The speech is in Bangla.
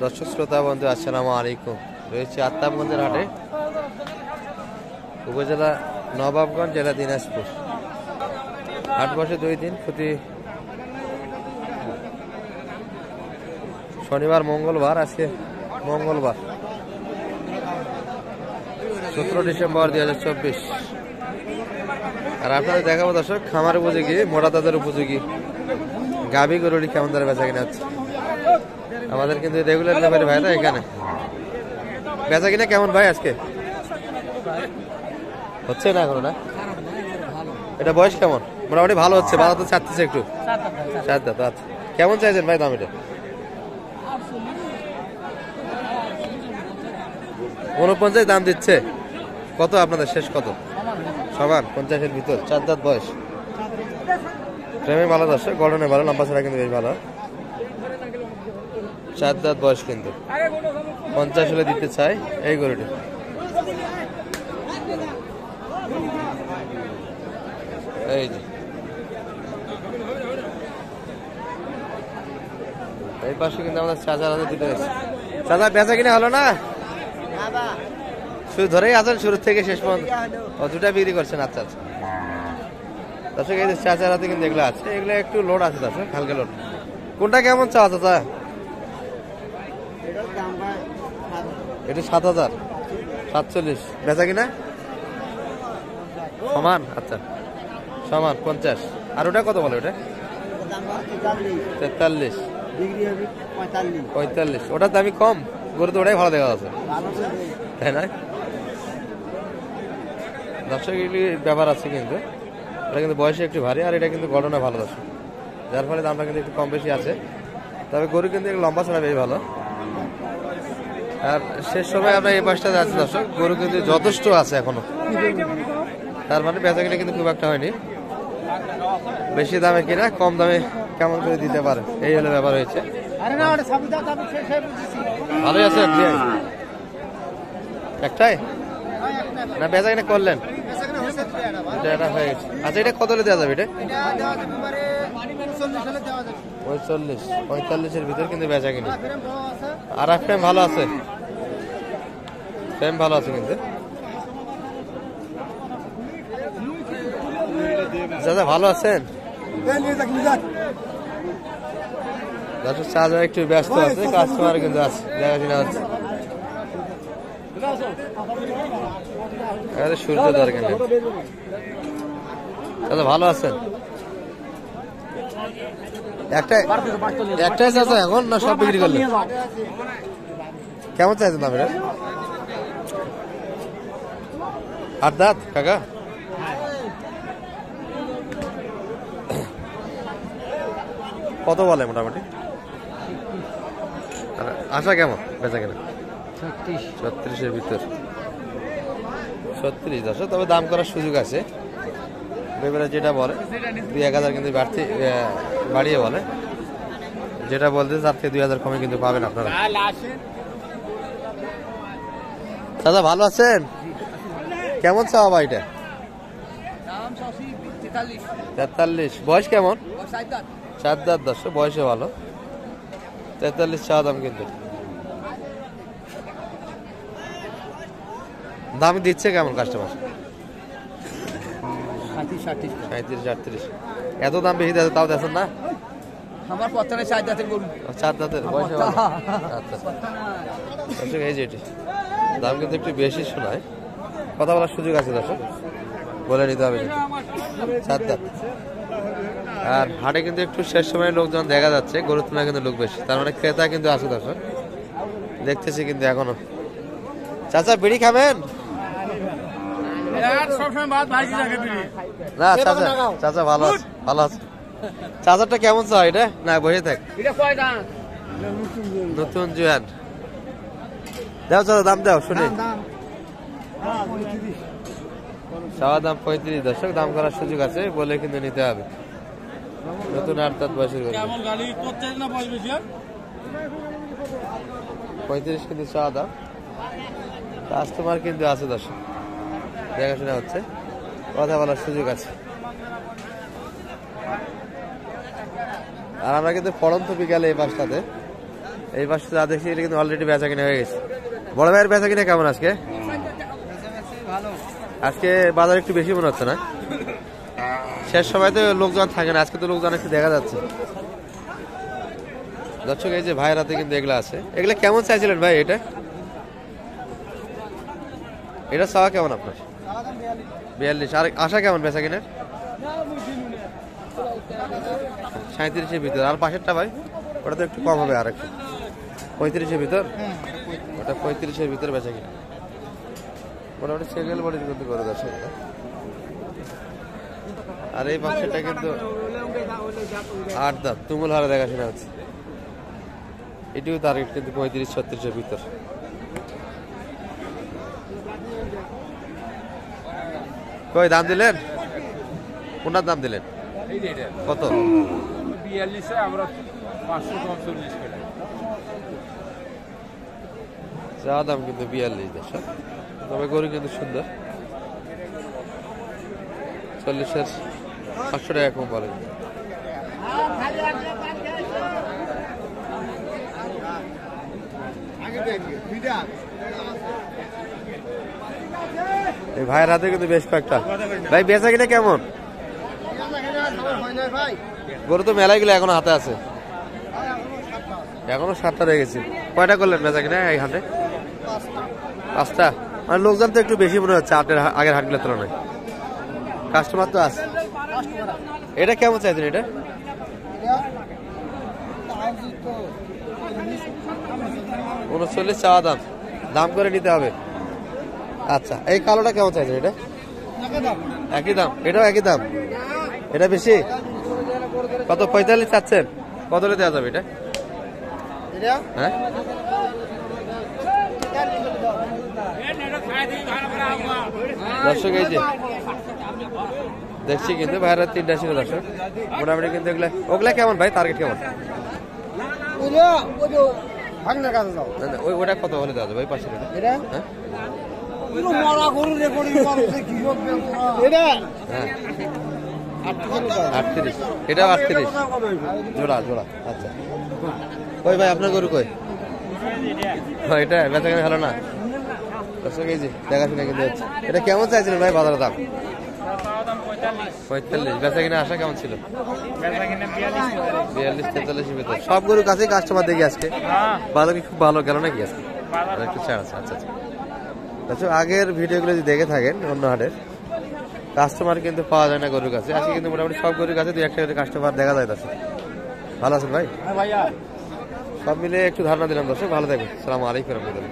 দর্শক শ্রোতা বন্ধু আসসালামু আলাইকুম। রয়েছে আত্মাবগঞ্জের হাটে, উপজেলা নবাবগঞ্জ, জেলা দিনাজপুর। হাট বসে 2 দিন, প্রতি শনিবার মঙ্গলবার। আজকে মঙ্গলবার 17 ডিসেম্বর 2024। আর আপনাদের দেখাবো দর্শক খামার উপযোগী, মোটা তাদের উপযোগী গাভী গরুটি কেমন ধরে বেচা কিনা হচ্ছে। আমাদের কিন্তু রেগুলার ব্যাপারে ভাই না, এখানে বেচা কিনা কেমন ভাই আজকে হচ্ছে না এখনো? না, এটা বয়স কেমন? মোটামুটি ভালো হচ্ছে, ভালো তো চাচ্ছে একটু। 4 দাঁত। আচ্ছা, কেমন চাইছেন ভাই দাম? এটা 49 দাম দিচ্ছে। কত আপনাদের শেষ কত? সমান 50-এর ভিতর। 4 দাঁত বয়স, প্রেমে ভালো দর্শক, গঠনে ভালো, লম্বা ছাড়া কিন্তু বেশ ভালো। 4 দাঁত বয়স, কিন্তু 50 হলে দিতে চাই এই গরুটি। এই যে এই পাশে কিন্তু আমাদের চাচার হাতে দুটো আছে। চাচা বেচা কিনা হলো না? শুধু ধরেই আছেন শুরু থেকে শেষ পর্যন্ত? ও, দুটা বিক্রি করছেন। আচ্ছা আচ্ছা দর্শক, এই যে চাচার হাতে কিন্তু এগুলো আছে, এগুলো একটু লোড আছে দর্শক, হালকা লোড। কোনটা কেমন চাওয়া চাচা? এটা 7,047। বেচা কিনা সমান? আচ্ছা, সমান 50। আর ওটা কত বলে? ওটা 43, 45। ওটার দামি কম, গরু তো ওটাই ভালো দেখা যাচ্ছে, তাই না দর্শক? এগুলি ব্যাপার আছে কিন্তু। এটা কিন্তু বয়সে একটু ভারী, আর এটা কিন্তু গঠনে ভালো দর্শক, যার ফলে দামটা কিন্তু একটু কম বেশি আছে। তবে গরু কিন্তু লম্বা ছাড়া বেশ ভালো। আর শেষ সময় আমরা এই পাশটা যাচ্ছি দর্শক, গরু কিন্তু যথেষ্ট আছে এখনো, তার মানে বেচা কিনা কিন্তু খুব একটা হয়নি। বেশি দামে কিনা কম দামে কেমন করে দিতে পারে, এই হলো ব্যাপার হয়েছে। ভালোই আছে একটাই না? বেচা কিনা করলেন? এটা হয়ে গেছে। আচ্ছা, এটা কত হলে দেওয়া যাবে? এটা 45-45-এর ভিতর কিন্তু বেচা কিনা। আর ফ্রেম ভালো আছে, ফ্রেম ভালো আছে কিন্তু। দাদা ভালো আছেন? চাচা একটু ব্যস্ত আছে, কাস্টমার কিন্তু আছে, দেখাশোনা হচ্ছে। সূর্য দরকার নেই। দাদা ভালো আছেন? একটাই চাচা এখন, না সব বিক্রি করলেন? কেমন চাইছেন দাম এটা? 8 দাঁত কাকা? কত বলে মোটামুটি? আশা কেমন বেচা কেনা? 36-এর ভিতর। 36 দর্শক, তবে দাম করার সুযোগ আছে। এবারে যেটা বলে 2-1 কিন্তু বাড়িয়ে বলে, যেটা বলতে তার থেকে 2,000 কমে কিন্তু পাবেন আপনারা। দাদা ভালো আছেন? কেমন চাওয়া ভাই এটা? 43। বয়স কেমন? 4 দাঁত দর্শক, বয়সে ভালো। 43 চাওয়া দাম কিন্তু। দাম দিচ্ছে কেমন কাস্টমার? 37-38। এত দাম বেশি দেয় তাও দেখেন না? আমার পথনে 4 দাঁতের গরু। 4 দাঁতের, বয়সে ভালো। আচ্ছা দর্শক, এই যে এটি দাম কিন্তু একটু বেশি শোনায়, কথা বলার সুযোগ আছে দর্শক, বলে নিতে হবে। 4 দাঁত। আর হাটে কিন্তু একটু শেষ সময় লোকজন দেখা যাচ্ছে, গরুর তুলনায় কিন্তু লোক বেশি, তার মানে ক্রেতা কিন্তু আছে দর্শক, দেখতেছি কিন্তু এখনো। চাচা বিড়ি খাবেন? না চাচা, চাচা ভালো আছে, ভালো আছে। চাচারটা কেমন চাই এটা? না বসে থাক, নতুন জোয়ান। দাও চাচা, দাম দাও শুনি। চাওয়া দাম 35 দর্শক, দাম করার সুযোগ আছে, বলে কিন্তু নিতে হবে। নতুন 8 দাঁত বয়সের গরু। 35 কিন্তু চাওয়া দাম। কাস্টমার কিন্তু আছে দর্শক, দেখাশোনা হচ্ছে, কথা বলার সুযোগ আছে। আর আমরা কিন্তু পড়ন্ত বিকালে এই বাসটাতে এই পাশে যা দেখছি এটা কিন্তু অলরেডি বেচা কিনা হয়ে গেছে। বড় ভাইয়ের বেচা কিনা কেমন আজকে? ভালো। আজকে বাজার একটু বেশি মনে হচ্ছে না? শেষ সময় তো লোকজন থাকে না, আজকে তো লোকজন একটু দেখা যাচ্ছে। দর্শক এই যে ভাইয়ের হাতে কিন্তু এগুলা আছে, এগুলা কেমন চাইছিলেন ভাই? এটা চাওয়া কেমন আপনার? 42। আর আশা কেমন বেচা কিনার? 37-এর ভিতর। আর পাশেরটা ভাই ওটা তো একটু কম হবে, আর একটু 35-এর ভিতর। ওটা 35-এর ভিতর বেচা কিনা মোটামুটি সিঙ্গেল বডির কিন্তু করে দর্শক। আর এই পাশেরটা কিন্তু 8 দাঁত তুমুল হারে দেখাশোনা হচ্ছে। এটিও টার্গেট কিন্তু 35-36-এর ভিতর। কই দাম দিলেন? কোনটার দাম দিলেন? কত? 42 আমরা 545 করে। যা দাম কিন্তু 42 দর্শক। তবে গরু কিন্তু সুন্দর। 40-এর 500 টাকা কম বলে। এই ভাইয়ের হাতে কিন্তু বেশ কয়েকটা। ভাই বেচা কিনা কেমন? গরু তো মেলাগুলো এখনো হাতে আছে, এখনো 7টা রয়ে গেছে। কয়টা করলেন বেচা কিনা এই হাটে? 5টা। মানে লোকজন তো একটু বেশি মনে হচ্ছে আগের হাটগুলোর তুলনায়। কাস্টমার তো আছে। এটা কেমন চাইছেন? এটা 39 চাওয়া দাম, দাম করে নিতে হবে। আচ্ছা, এই কালোটা কেমন চাইছেন? এটা একই দাম, এটাও একই দাম। এটা বেশি কত? 45 চাচ্ছেন? কত দেওয়া যাবে এটা? হ্যাঁ দর্শক এই যে দেখছি কিন্তু ভাইরা 3টা ছিল দর্শক মোটামুটি। কিন্তু ওগুলা কেমন ভাই? টার্গেট কেমন? ওটা কত হলে দেওয়া যাবে ভাই? পাশে হ্যাঁ 38। এটাও 38 জোড়া জোড়া। আচ্ছা ওই ভাই আপনার গরু কই? এটা বেচা কেনা হলো না দর্শক। এই যে দেখাশোনা কিন্তু হচ্ছে। এটা কেমন চাইছিলেন ভাই বাজারের দাম? 45। বেচা কিনা আশা কেমন ছিল? 42-43-এর ভিতর। সব গরুর কাছে কাস্টমার দেখি আজকে। বাজার কি খুব ভালো গেল নাকি আজকে? একটু ছাড় আছে। আচ্ছা আচ্ছা দর্শক, আগের ভিডিওগুলো যদি দেখে থাকেন অন্য হাটের, কাস্টমার কিন্তু পাওয়া যায় না গরুর কাছে। আজকে কিন্তু মোটামুটি সব গরুর কাছে 2-1টা করে কাস্টমার দেখা যায় দর্শক। ভালো আছেন ভাই? সব মিলে একটু ধারণা দিলাম দর্শক। ভালো থাকবেন। আসসালামু আলাইকুম।